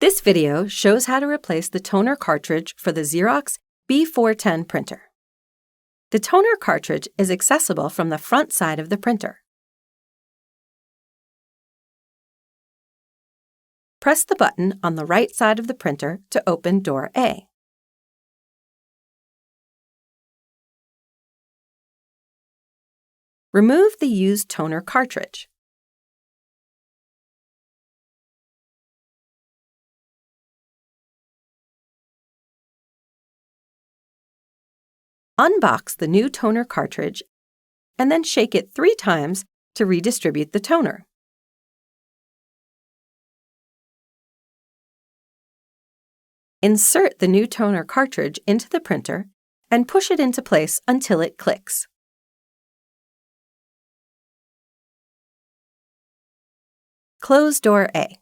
This video shows how to replace the toner cartridge for the Xerox B410 printer. The toner cartridge is accessible from the front side of the printer. Press the button on the right side of the printer to open door A. Remove the used toner cartridge. Unbox the new toner cartridge and then shake it 3 times to redistribute the toner. Insert the new toner cartridge into the printer and push it into place until it clicks. Close door A.